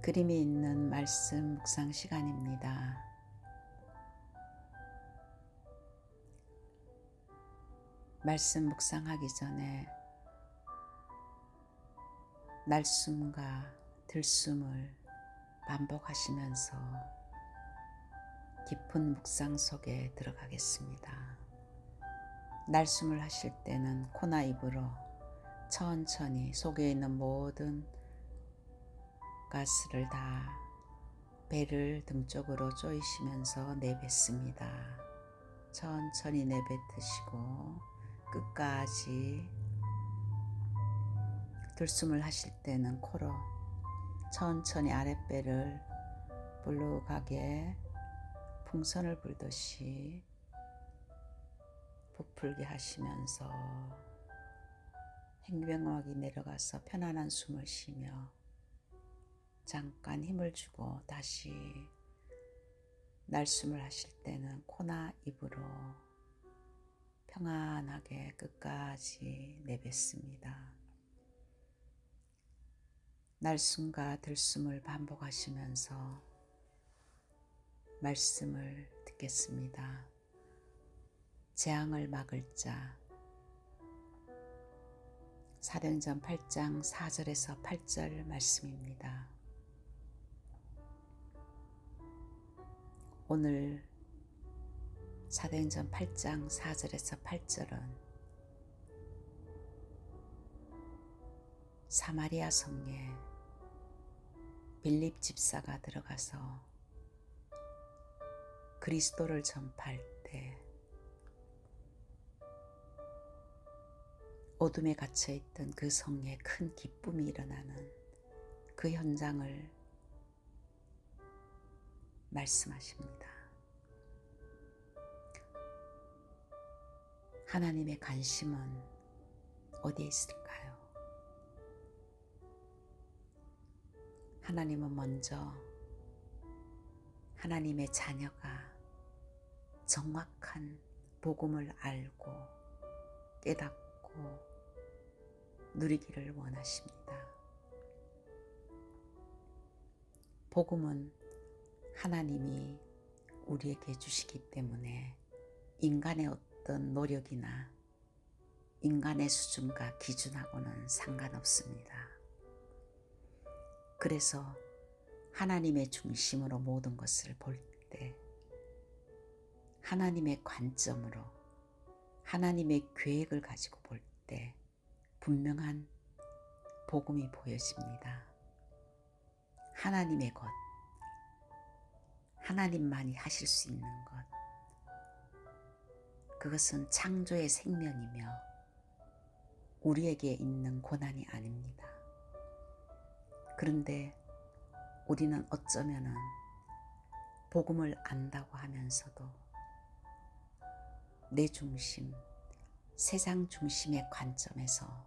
그림이 있는 말씀 묵상 시간입니다. 말씀 묵상하기 전에 날숨과 들숨을 반복하시면서 깊은 묵상 속에 들어가겠습니다. 날숨을 하실 때는 코나 입으로 천천히 속에 있는 모든 가스를 다 배를 등 쪽으로 조이시면서 내뱉습니다. 천천히 내뱉으시고 끝까지 들숨을 하실 때는 코로 천천히 아랫배를 볼록하게 풍선을 불듯이 부풀게 하시면서 행병하게 내려가서 편안한 숨을 쉬며 잠깐 힘을 주고 다시 날숨을 하실 때는 코나 입으로 평안하게 끝까지 내뱉습니다. 날숨과 들숨을 반복하시면서 말씀을 듣겠습니다. 재앙을 막을 자, 사도행전 8장 4절에서 8절 말씀입니다. 오늘 사도행전 8장 4절에서 8절은 사마리아 성에 빌립 집사가 들어가서 그리스도를 전파할 때 어둠에 갇혀있던 그 성에 큰 기쁨이 일어나는 그 현장을 말씀하십니다. 하나님의 관심은 어디에 있을까요? 하나님은 먼저 하나님의 자녀가 정확한 복음을 알고 깨닫고 누리기를 원하십니다. 복음은 하나님이 우리에게 주시기 때문에 인간의 어떤 노력이나 인간의 수준과 기준하고는 상관없습니다. 그래서 하나님의 중심으로 모든 것을 볼 때 하나님의 관점으로 하나님의 계획을 가지고 볼 때 분명한 복음이 보여집니다. 하나님의 것, 하나님만이 하실 수 있는 것, 그것은 창조의 생명이며 우리에게 있는 고난이 아닙니다. 그런데 우리는 어쩌면은 복음을 안다고 하면서도 내 중심, 세상 중심의 관점에서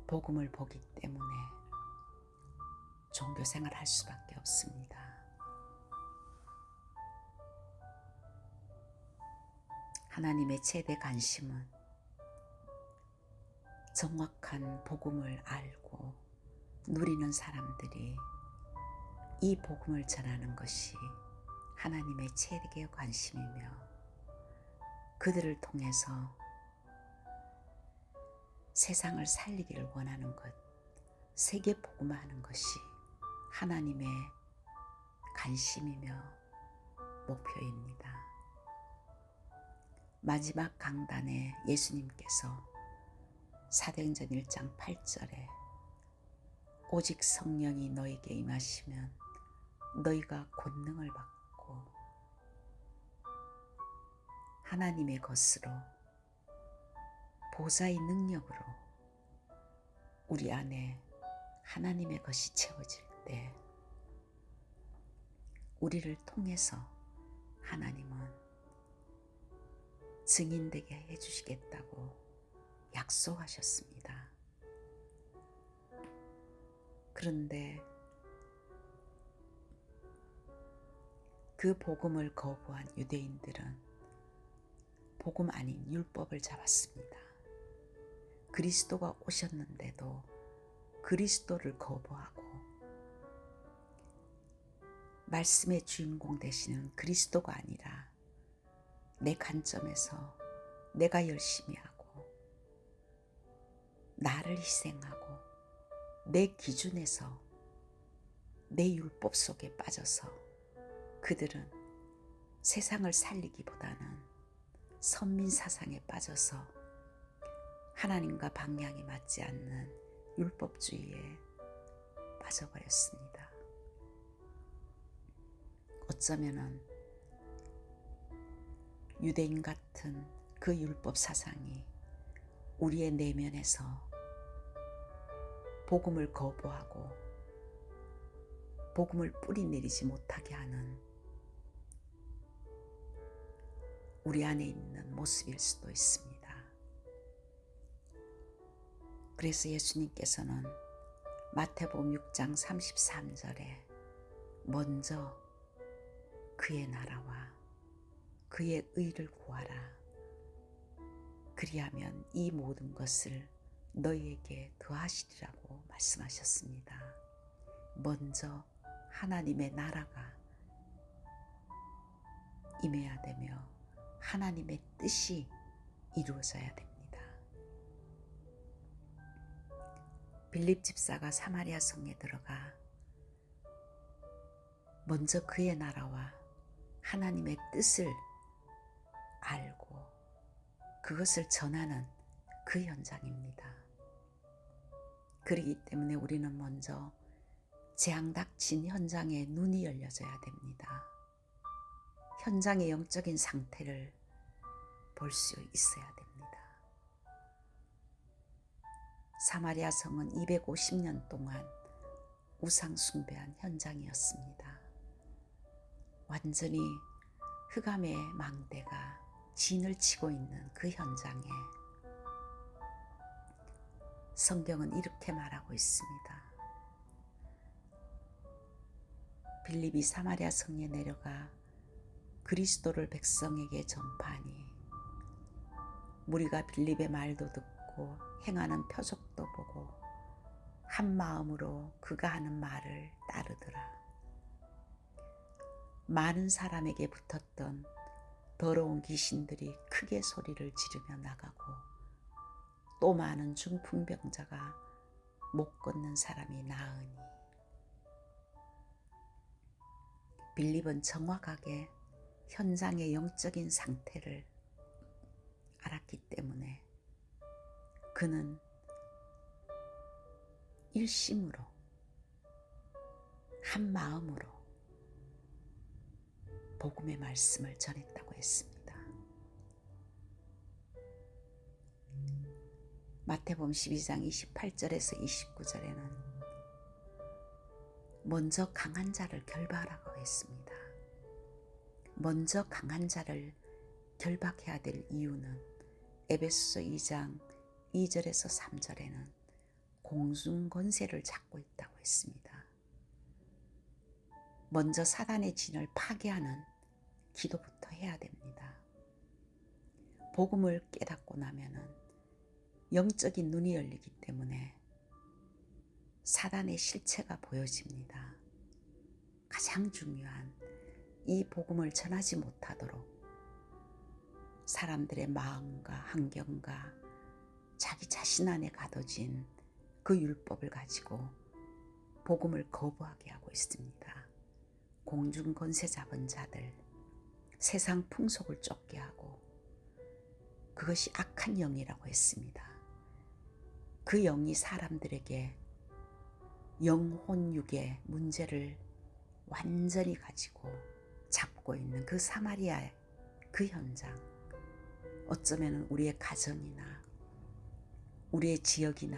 복음을 보기 때문에 종교생활을 할 수밖에 없습니다. 하나님의 최대 관심은 정확한 복음을 알고 누리는 사람들이 이 복음을 전하는 것이 하나님의 최대 관심이며 그들을 통해서 세상을 살리기를 원하는 것, 세계 복음화하는 것이 하나님의 관심이며 목표입니다. 마지막 강단에 예수님께서 사도행전 1장 8절에 오직 성령이 너에게 임하시면 너희가 권능을 받고 하나님의 것으로 보좌의 능력으로 우리 안에 하나님의 것이 채워질 때 우리를 통해서 하나님은 증인되게 해주시겠다고 약속하셨습니다. 그런데 그 복음을 거부한 유대인들은 복음 아닌 율법을 잡았습니다. 그리스도가 오셨는데도 그리스도를 거부하고 말씀의 주인공 되시는 그리스도가 아니라 내 관점에서 내가 열심히 하고 나를 희생하고 내 기준에서 내 율법 속에 빠져서 그들은 세상을 살리기보다는 선민 사상에 빠져서 하나님과 방향이 맞지 않는 율법주의에 빠져버렸습니다. 어쩌면은 유대인 같은 그 율법 사상이 우리의 내면에서 복음을 거부하고 복음을 뿌리내리지 못하게 하는 우리 안에 있는 모습일 수도 있습니다. 그래서 예수님께서는 마태복음 6장 33절에 먼저 그의 나라와 그의 의를 구하라. 그리하면 이 모든 것을 너희에게 더하시리라고 말씀하셨습니다. 먼저 하나님의 나라가 임해야 되며 하나님의 뜻이 이루어져야 됩니다. 빌립 집사가 사마리아 성에 들어가 먼저 그의 나라와 하나님의 뜻을 알고 그것을 전하는 그 현장입니다. 그렇기 때문에 우리는 먼저 재앙 닥친 현장에 눈이 열려져야 됩니다. 현장의 영적인 상태를 볼 수 있어야 됩니다. 사마리아 성은 250년 동안 우상 숭배한 현장이었습니다. 완전히 흑암의 망대가 진을 치고 있는 그 현장에 성경은 이렇게 말하고 있습니다. 빌립이 사마리아 성에 내려가 그리스도를 백성에게 전파하니 무리가 빌립의 말도 듣고 행하는 표적도 보고 한 마음으로 그가 하는 말을 따르더라. 많은 사람에게 붙었던 더러운 귀신들이 크게 소리를 지르며 나가고 또 많은 중풍병자가 못 걷는 사람이 나으니 빌립은 정확하게 현장의 영적인 상태를 알았기 때문에 그는 일심으로 한 마음으로 복음의 말씀을 전했다고 했습니다. 마태복음 12장 28절에서 29절에는 먼저 강한 자를 결박하라고 했습니다. 먼저 강한 자를 결박해야 될 이유는 에베소서 2장 2절에서 3절에는 공중 권세를 잡고 있다고 했습니다. 먼저 사단의 진을 파괴하는 기도부터 해야 됩니다. 복음을 깨닫고 나면은 영적인 눈이 열리기 때문에 사단의 실체가 보여집니다. 가장 중요한 이 복음을 전하지 못하도록 사람들의 마음과 환경과 자기 자신 안에 가둬진 그 율법을 가지고 복음을 거부하게 하고 있습니다. 공중 권세 잡은 자들, 세상 풍속을 쫓게 하고 그것이 악한 영이라고 했습니다. 그 영이 사람들에게 영혼육의 문제를 완전히 가지고 잡고 있는 그 사마리아의 그 현장, 어쩌면 우리의 가정이나 우리의 지역이나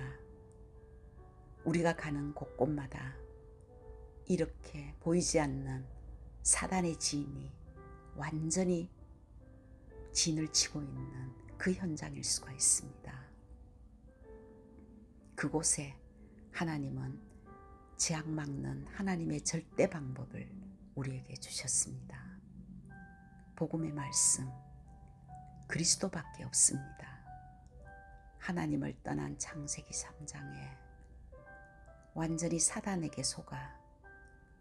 우리가 가는 곳곳마다 이렇게 보이지 않는 사단의 진이 완전히 진을 치고 있는 그 현장일 수가 있습니다. 그곳에 하나님은 재앙 막는 하나님의 절대 방법을 우리에게 주셨습니다. 복음의 말씀, 그리스도밖에 없습니다. 하나님을 떠난 창세기 3장에 완전히 사단에게 속아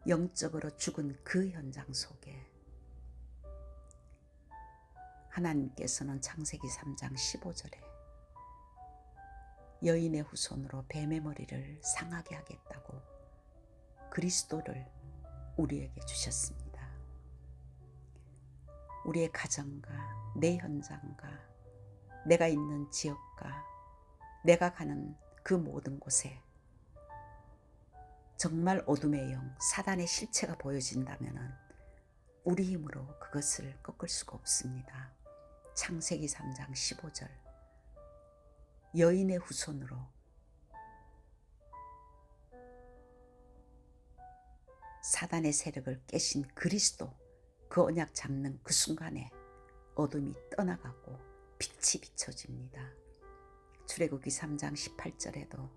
영적으로 죽은 그 현장 속에 하나님께서는 창세기 3장 15절에 여인의 후손으로 뱀의 머리를 상하게 하겠다고 그리스도를 우리에게 주셨습니다. 우리의 가정과 내 현장과 내가 있는 지역과 내가 가는 그 모든 곳에 정말 어둠의 영, 사단의 실체가 보여진다면 우리 힘으로 그것을 꺾을 수가 없습니다. 창세기 3장 15절 여인의 후손으로 사단의 세력을 깨신 그리스도 그 언약 잡는 그 순간에 어둠이 떠나가고 빛이 비춰집니다. 출애굽기 3장 18절에도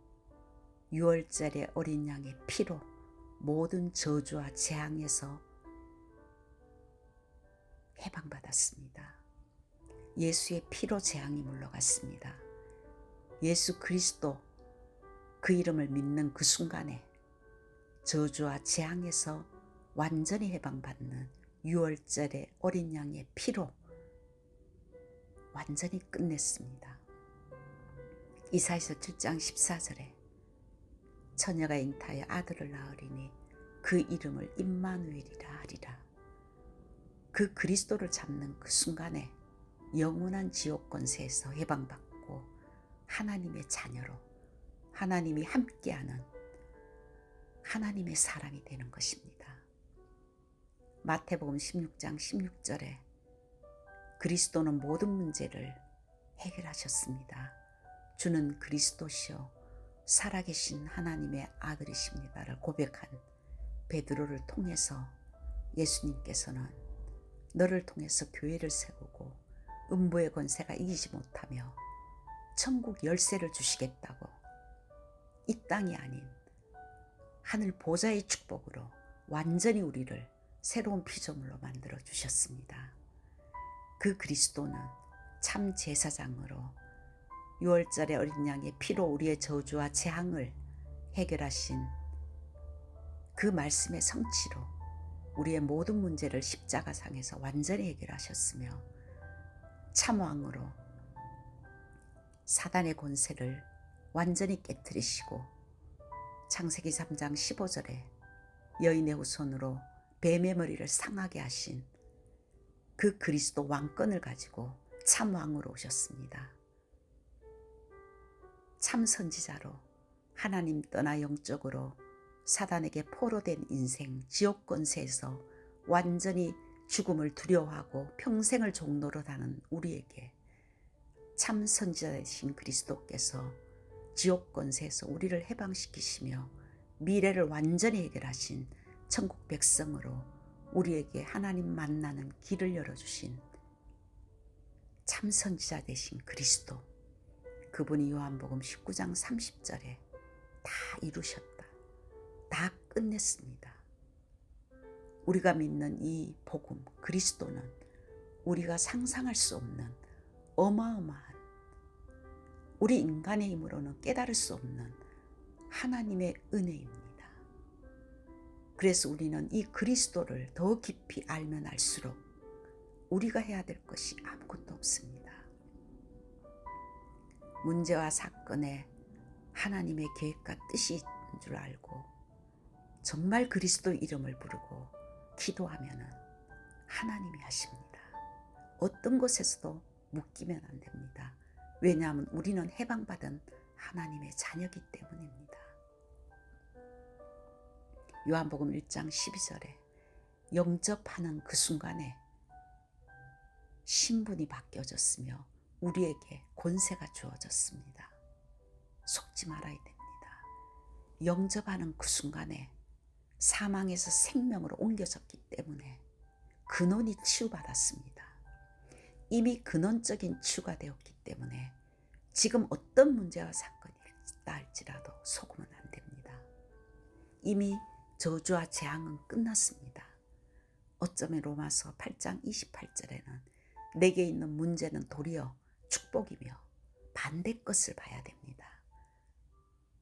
6월절의 어린 양의 피로 모든 저주와 재앙에서 해방받았습니다. 예수의 피로 재앙이 물러갔습니다. 예수 그리스도 그 이름을 믿는 그 순간에 저주와 재앙에서 완전히 해방받는 6월절의 어린 양의 피로 완전히 끝냈습니다. 이사야서 7장 14절에 처녀가 잉타하여 아들을 낳으리니 그 이름을 임마누엘이라 하리라. 그 그리스도를 잡는 그 순간에 영원한 지옥 권세에서 해방받고 하나님의 자녀로 하나님이 함께하는 하나님의 사람이 되는 것입니다. 마태복음 16장 16절에 그리스도는 모든 문제를 해결하셨습니다. 주는 그리스도시요 살아계신 하나님의 아들이십니다를 고백한 베드로를 통해서 예수님께서는 너를 통해서 교회를 세우고 음부의 권세가 이기지 못하며 천국 열쇠를 주시겠다고 이 땅이 아닌 하늘 보좌의 축복으로 완전히 우리를 새로운 피조물로 만들어 주셨습니다. 그 그리스도는 참 제사장으로 6월절의 어린 양의 피로 우리의 저주와 재앙을 해결하신 그 말씀의 성취로 우리의 모든 문제를 십자가상에서 완전히 해결하셨으며 참왕으로 사단의 권세를 완전히 깨뜨리시고 창세기 3장 15절에 여인의 후손으로 뱀의 머리를 상하게 하신 그 그리스도 왕권을 가지고 참왕으로 오셨습니다. 참 선지자로 하나님 떠나 영적으로 사단에게 포로된 인생 지옥 권세에서 완전히 죽음을 두려워하고 평생을 종노릇하는 우리에게 참 선지자 되신 그리스도께서 지옥 권세에서 우리를 해방시키시며 미래를 완전히 해결하신 천국 백성으로 우리에게 하나님 만나는 길을 열어주신 참 선지자 되신 그리스도, 그분이 요한복음 19장 30절에 다 이루셨다, 다 끝냈습니다. 우리가 믿는 이 복음 그리스도는 우리가 상상할 수 없는 어마어마한, 우리 인간의 힘으로는 깨달을 수 없는 하나님의 은혜입니다. 그래서 우리는 이 그리스도를 더 깊이 알면 알수록 우리가 해야 될 것이 아무것도 없습니다. 문제와 사건에 하나님의 계획과 뜻이 있는 줄 알고 정말 그리스도 이름을 부르고 기도하면 하나님이 하십니다. 어떤 곳에서도 묶이면 안 됩니다. 왜냐하면 우리는 해방받은 하나님의 자녀이기 때문입니다. 요한복음 1장 12절에 영접하는 그 순간에 신분이 바뀌어졌으며 우리에게 권세가 주어졌습니다. 속지 말아야 됩니다. 영접하는 그 순간에 사망에서 생명으로 옮겨졌기 때문에 근원이 치유받았습니다. 이미 근원적인 치유가 되었기 때문에 지금 어떤 문제와 사건이 있다 할지라도 속으면 안 됩니다. 이미 저주와 재앙은 끝났습니다. 어쩌면 로마서 8장 28절에는 내게 있는 문제는 도리어 축복이며 반대 것을 봐야 됩니다.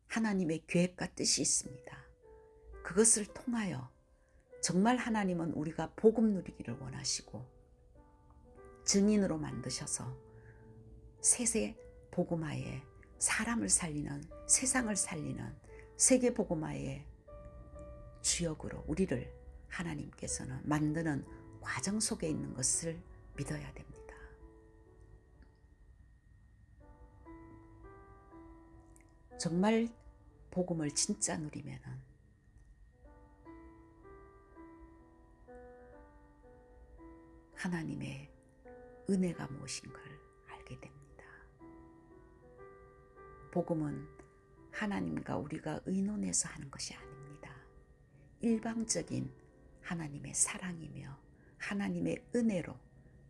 하나님의 계획과 뜻이 있습니다. 그것을 통하여 정말 하나님은 우리가 복음 누리기를 원하시고 증인으로 만드셔서 세세 복음화에 사람을 살리는, 세상을 살리는 세계 복음화의 주역으로 우리를 하나님께서는 만드는 과정 속에 있는 것을 믿어야 됩니다. 정말 복음을 진짜 누리면은 하나님의 은혜가 무엇인 걸 알게 됩니다. 복음은 하나님과 우리가 의논해서 하는 것이 아닙니다. 일방적인 하나님의 사랑이며 하나님의 은혜로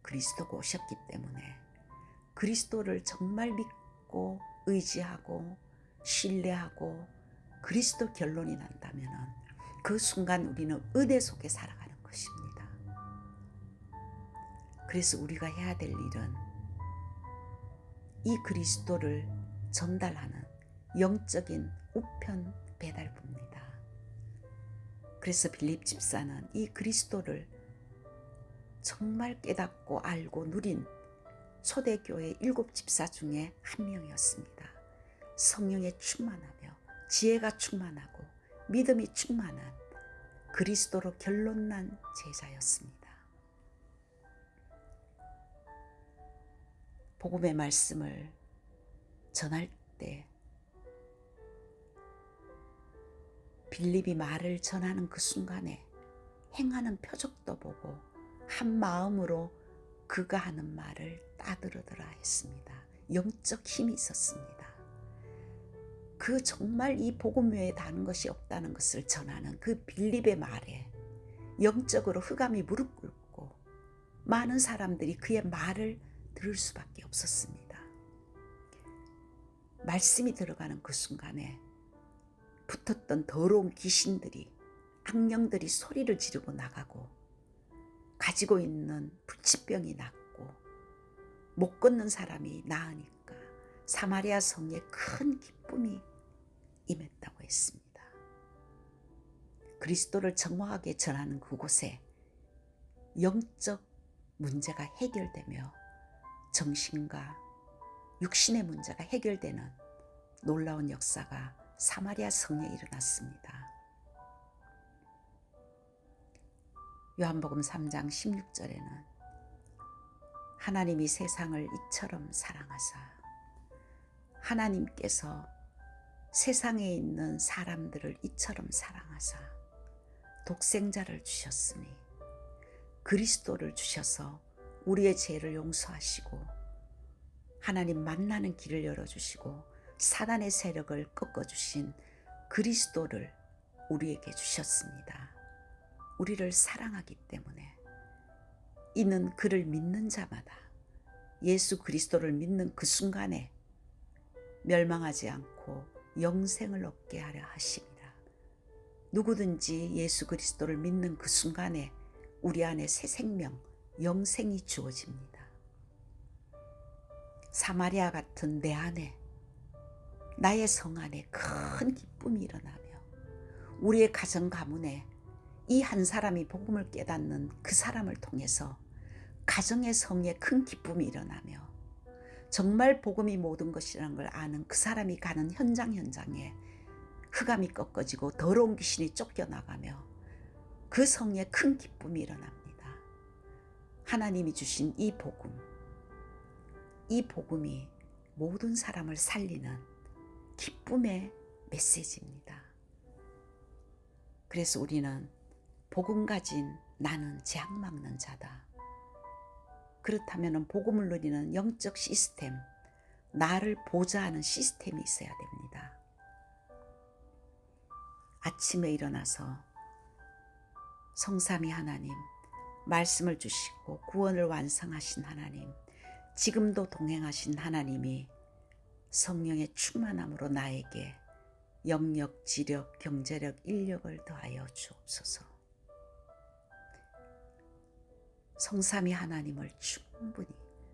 그리스도가 오셨기 때문에 그리스도를 정말 믿고 의지하고 신뢰하고 그리스도 결론이 난다면 그 순간 우리는 은혜 속에 살아가는 것입니다. 그래서 우리가 해야 될 일은 이 그리스도를 전달하는 영적인 우편 배달부입니다. 그래서 빌립 집사는 이 그리스도를 정말 깨닫고 알고 누린 초대교회 7 집사 중에 한 명이었습니다. 성령에 충만하며 지혜가 충만하고 믿음이 충만한 그리스도로 결론난 제자였습니다. 복음의 말씀을 전할 때 빌립이 말을 전하는 그 순간에 행하는 표적도 보고 한 마음으로 그가 하는 말을 따들으더라 했습니다. 영적 힘이 있었습니다. 그 정말 이 복음 외에 다른 것이 없다는 것을 전하는 그 빌립의 말에 영적으로 흑암이 무릎 꿇고 많은 사람들이 그의 말을 들을 수밖에 없었습니다. 말씀이 들어가는 그 순간에 붙었던 더러운 귀신들이, 악령들이 소리를 지르고 나가고 가지고 있는 불치병이 낫고 못 걷는 사람이 나으니까 사마리아 성에 큰 기쁨이 임했다고 했습니다. 그리스도를 정확하게 전하는 그곳에 영적 문제가 해결되며 정신과 육신의 문제가 해결되는 놀라운 역사가 사마리아 성에 일어났습니다. 요한복음 3장 16절에는 하나님이 세상을 이처럼 사랑하사 하나님께서 세상에 있는 사람들을 이처럼 사랑하사 독생자를 주셨으니 그리스도를 주셔서 우리의 죄를 용서하시고 하나님 만나는 길을 열어주시고 사단의 세력을 꺾어주신 그리스도를 우리에게 주셨습니다. 우리를 사랑하기 때문에 이는 그를 믿는 자마다 예수 그리스도를 믿는 그 순간에 멸망하지 않고 영생을 얻게 하려 하심이라. 누구든지 예수 그리스도를 믿는 그 순간에 우리 안에 새 생명, 영생이 주어집니다. 사마리아 같은 내 안에, 나의 성 안에 큰 기쁨이 일어나며 우리의 가정 가문에 이 한 사람이 복음을 깨닫는 그 사람을 통해서 가정의 성에 큰 기쁨이 일어나며 정말 복음이 모든 것이라는 걸 아는 그 사람이 가는 현장에 흑암이 꺾어지고 더러운 귀신이 쫓겨나가며 그 성에 큰 기쁨이 일어납니다. 하나님이 주신 이 복음이 모든 사람을 살리는 기쁨의 메시지입니다. 그래서 우리는 복음 가진 나는 재앙 막는 자다. 그렇다면 복음을 누리는 영적 시스템, 나를 보좌하는 시스템이 있어야 됩니다. 아침에 일어나서 성삼위 하나님, 말씀을 주시고 구원을 완성하신 하나님, 지금도 동행하신 하나님이 성령의 충만함으로 나에게 영력, 지력, 경제력, 인력을 더하여 주옵소서. 성삼위 하나님을 충분히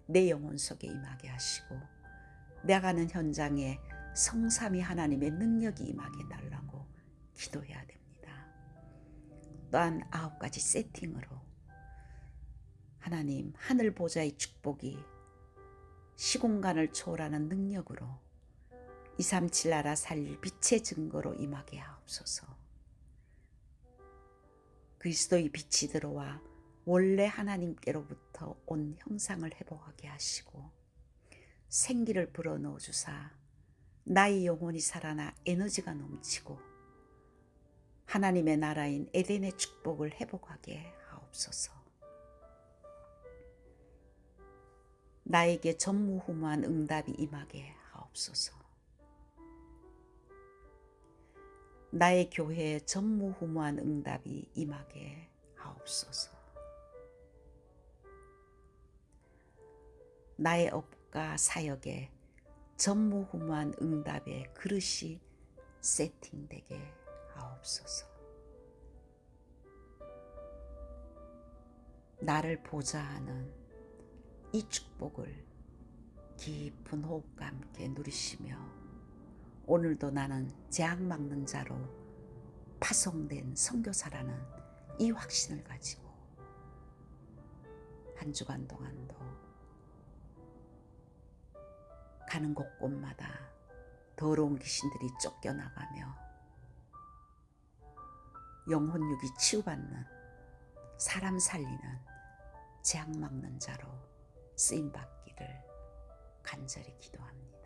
내 영혼 속에 임하게 하시고 내가 가는 현장에 성삼위 하나님의 능력이 임하게 달라고 기도해야 됩니다. 또한 9가지 세팅으로 하나님 하늘 보좌의 축복이 시공간을 초월하는 능력으로 237 나라 살릴 빛의 증거로 임하게 하옵소서. 그리스도의 빛이 들어와 원래 하나님께로부터 온 형상을 회복하게 하시고 생기를 불어넣어 주사 나의 영혼이 살아나 에너지가 넘치고 하나님의 나라인 에덴의 축복을 회복하게 하옵소서. 나에게 전무후무한 응답이 임하게 하옵소서. 나의 교회에 전무후무한 응답이 임하게 하옵소서. 나의 업과 사역에 전무후무한 응답의 그릇이 세팅되게 하옵소서. 나를 보좌하는 이 축복을 깊은 호흡과 함께 누리시며 오늘도 나는 재앙 막는 자로 파송된 선교사라는 이 확신을 가지고 한 주간 동안도 가는 곳곳마다 더러운 귀신들이 쫓겨나가며 영혼육이 치유받는 사람 살리는 재앙 막는 자로 쓰임받기를 간절히 기도합니다.